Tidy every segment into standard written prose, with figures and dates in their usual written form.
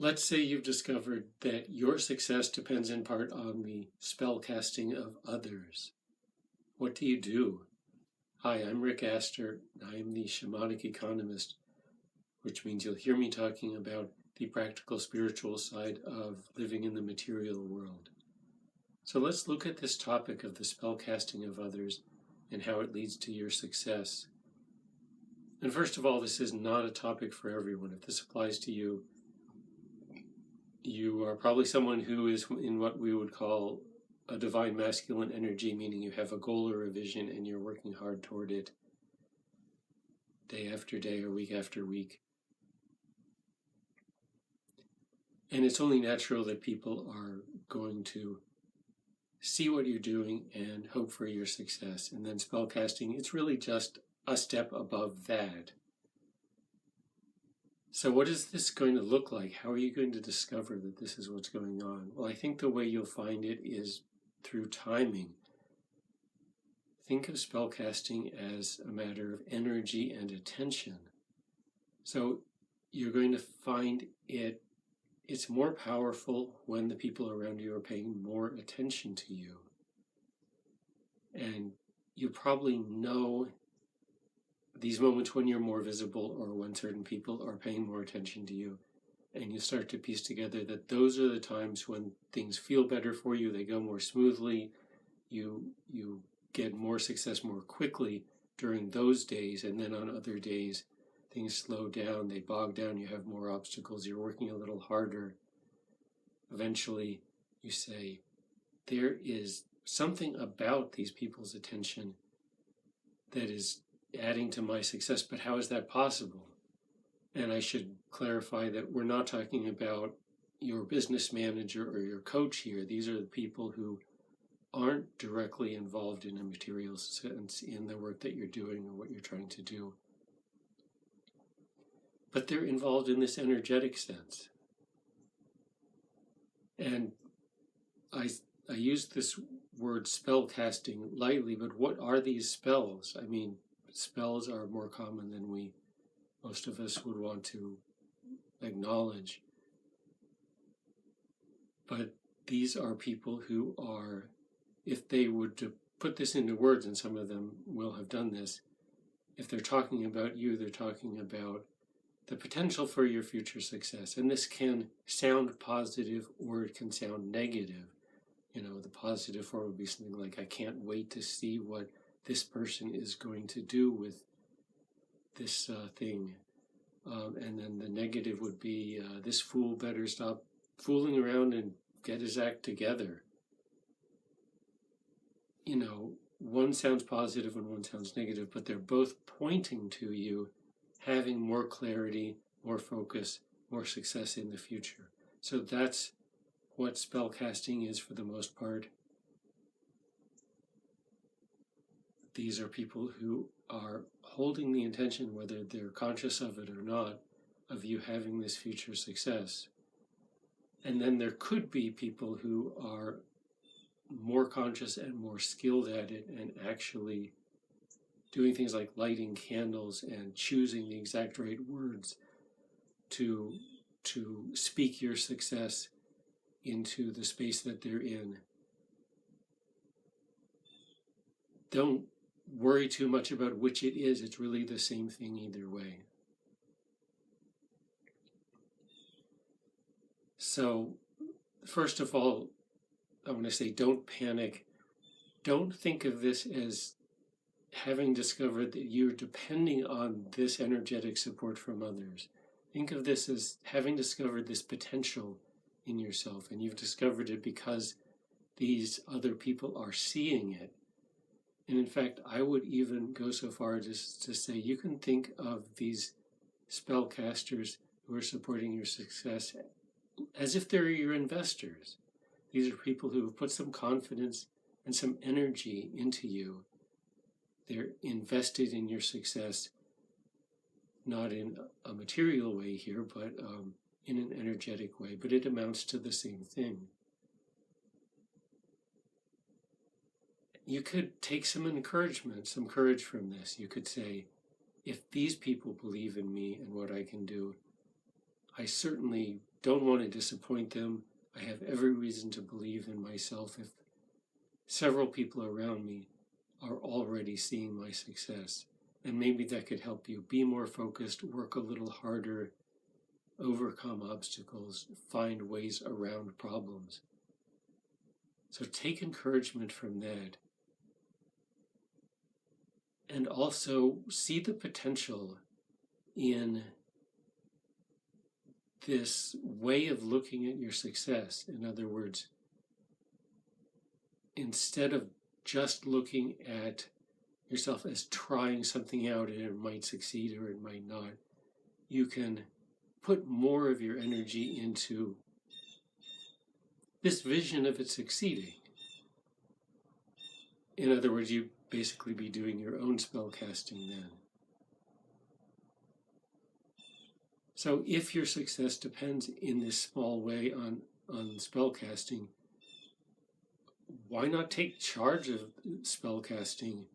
Let's say you've discovered that your success depends in part on the spellcasting of others. What do you do? Hi, I'm Rick Aster. I'm the shamanic economist, which means you'll hear me talking about the practical spiritual side of living in the material world. So let's look at this topic of the spellcasting of others and how it leads to your success. And first of all, this is not a topic for everyone. If this applies to you, you are probably someone who is in what we would call a divine masculine energy, meaning you have a goal or a vision and you're working hard toward it day after day or week after week. And it's only natural that people are going to see what you're doing and hope for your success. And then spellcasting, it's really just a step above that. So what is this going to look like? How are you going to discover that this is what's going on? Well, I think the way you'll find it is through timing. Think of spellcasting as a matter of energy and attention. So you're going to find it's more powerful when the people around you are paying more attention to you. And you probably know these moments when you're more visible or when certain people are paying more attention to you. And you start to piece together that those are the times when things feel better for you, they go more smoothly, you get more success more quickly during those days, and then on other days things slow down, they bog down, you have more obstacles, you're working a little harder. Eventually you say, there is something about these people's attention that is adding to my success, but how is that possible? And I should clarify that we're not talking about your business manager or your coach here. These are the people who aren't directly involved in a material sense in the work that you're doing or what you're trying to do. But they're involved in this energetic sense. And I use this word spellcasting lightly, but what are these spells? I mean, spells are more common than most of us would want to acknowledge. But these are people who are, if they were to put this into words, and some of them will have done this, if they're talking about you, they're talking about the potential for your future success. And this can sound positive or it can sound negative. You know, the positive form would be something like, I can't wait to see what this person is going to do with this thing. And then the negative would be, this fool better stop fooling around and get his act together. You know, one sounds positive and one sounds negative, but they're both pointing to you having more clarity, more focus, more success in the future. So that's what spellcasting is for the most part. These are people who are holding the intention, whether they're conscious of it or not, of you having this future success. And then there could be people who are more conscious and more skilled at it and actually doing things like lighting candles and choosing the exact right words to speak your success into the space that they're in. Don't worry too much about which it is. It's really the same thing either way. So, first of all, I want to say don't panic. Don't think of this as having discovered that you're depending on this energetic support from others. Think of this as having discovered this potential in yourself, and you've discovered it because these other people are seeing it. And in fact, I would even go so far as to say you can think of these spellcasters who are supporting your success as if they're your investors. These are people who have put some confidence and some energy into you. They're invested in your success, not in a material way here, but in an energetic way. But it amounts to the same thing. You could take some encouragement, some courage from this. You could say, if these people believe in me and what I can do, I certainly don't want to disappoint them. I have every reason to believe in myself if several people around me are already seeing my success. And maybe that could help you be more focused, work a little harder, overcome obstacles, find ways around problems. So take encouragement from that. And also see the potential in this way of looking at your success. In other words, instead of just looking at yourself as trying something out and it might succeed or it might not, you can put more of your energy into this vision of it succeeding. In other words, you basically be doing your own spellcasting then. So if your success depends in this small way on spellcasting, why not take charge of spellcasting?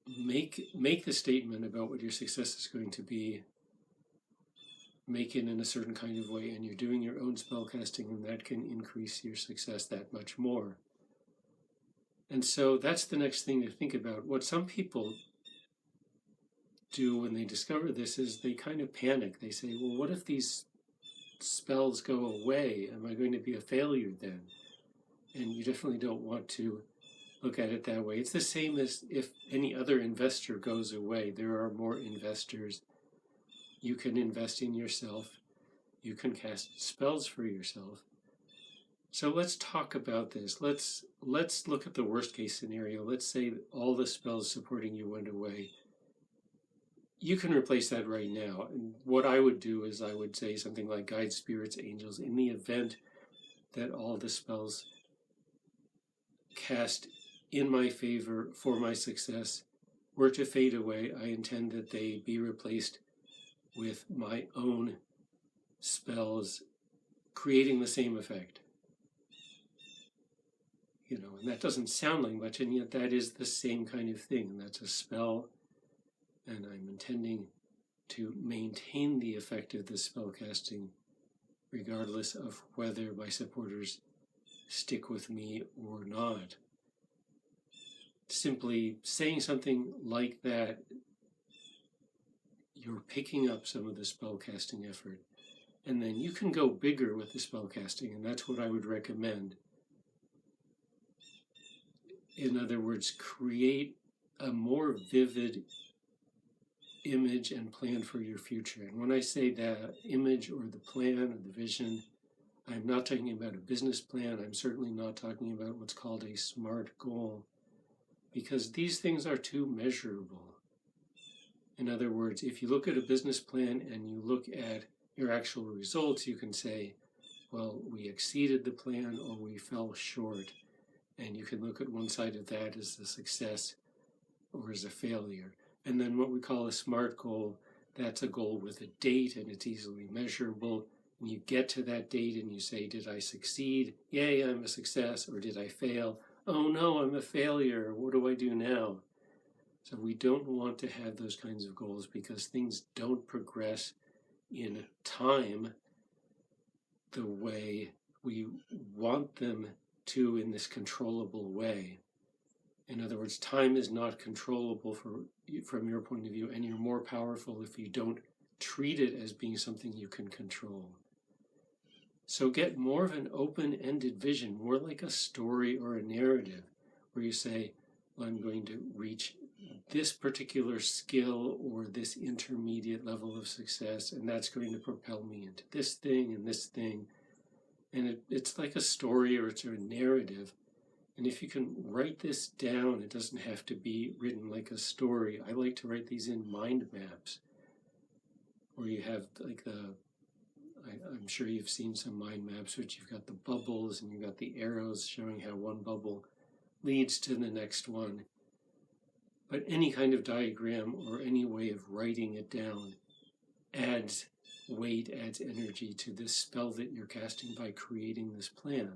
Make the statement about what your success is going to be. Make it in a certain kind of way, and you're doing your own spellcasting, and that can increase your success that much more. And so that's the next thing to think about. What some people do when they discover this is they kind of panic. They say, well, what if these spells go away? Am I going to be a failure then? And you definitely don't want to look at it that way. It's the same as if any other investor goes away. There are more investors. You can invest in yourself. You can cast spells for yourself. So let's talk about this. Let's look at the worst case scenario. Let's say that all the spells supporting you went away. You can replace that right now. And what I would do is I would say something like guides, spirits, angels, in the event that all the spells cast in my favor for my success were to fade away, I intend that they be replaced with my own spells creating the same effect. And that doesn't sound like much, and yet that is the same kind of thing. And that's a spell, and I'm intending to maintain the effect of this spellcasting regardless of whether my supporters stick with me or not. Simply saying something like that, you're picking up some of the spellcasting effort. And then you can go bigger with the spellcasting, and that's what I would recommend. In other words, create a more vivid image and plan for your future. And when I say that image or the plan or the vision, I'm not talking about a business plan. I'm certainly not talking about what's called a SMART goal, because these things are too measurable. In other words, if you look at a business plan and you look at your actual results, you can say, well, we exceeded the plan or we fell short. And you can look at one side of that as a success or as a failure. And then what we call a SMART goal, that's a goal with a date and it's easily measurable. And you get to that date and you say, did I succeed? Yay, I'm a success. Or did I fail? Oh no, I'm a failure. What do I do now? So we don't want to have those kinds of goals because things don't progress in time the way we want them to in this controllable way. In other words, time is not controllable from your point of view, and you're more powerful if you don't treat it as being something you can control. So get more of an open-ended vision, more like a story or a narrative, where you say, well, I'm going to reach this particular skill or this intermediate level of success, and that's going to propel me into this thing and this thing. And it's like a story or it's a narrative. And if you can write this down, it doesn't have to be written like a story. I like to write these in mind maps, where you have like I'm sure you've seen some mind maps, which you've got the bubbles and you've got the arrows showing how one bubble leads to the next one. But any kind of diagram or any way of writing it down adds weight, adds energy to this spell that you're casting by creating this plan.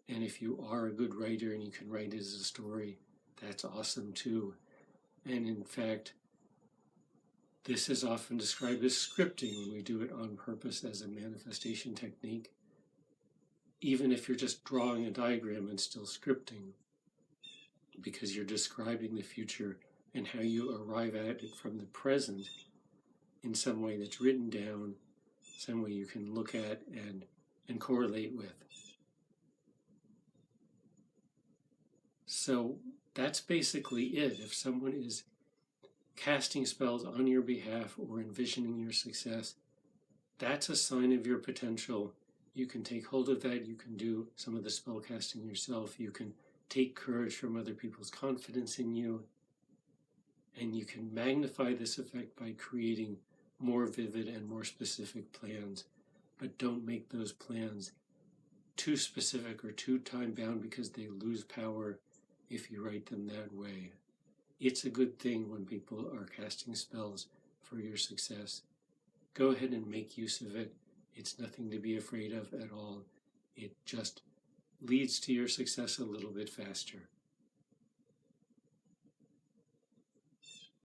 And if you are a good writer and you can write it as a story, that's awesome too. And in fact, This is often described as scripting when we do it on purpose as a manifestation technique. Even if you're just drawing a diagram, it's still scripting, because you're describing the future and how you arrive at it from the present in some way that's written down, some way you can look at and correlate with. So that's basically it. If someone is casting spells on your behalf or envisioning your success, that's a sign of your potential. You can take hold of that. You can do some of the spell casting yourself. You can take courage from other people's confidence in you. And you can magnify this effect by creating more vivid and more specific plans. But don't make those plans too specific or too time-bound, because they lose power if you write them that way. It's a good thing when people are casting spells for your success. Go ahead and make use of it. It's nothing to be afraid of at all. It just leads to your success a little bit faster.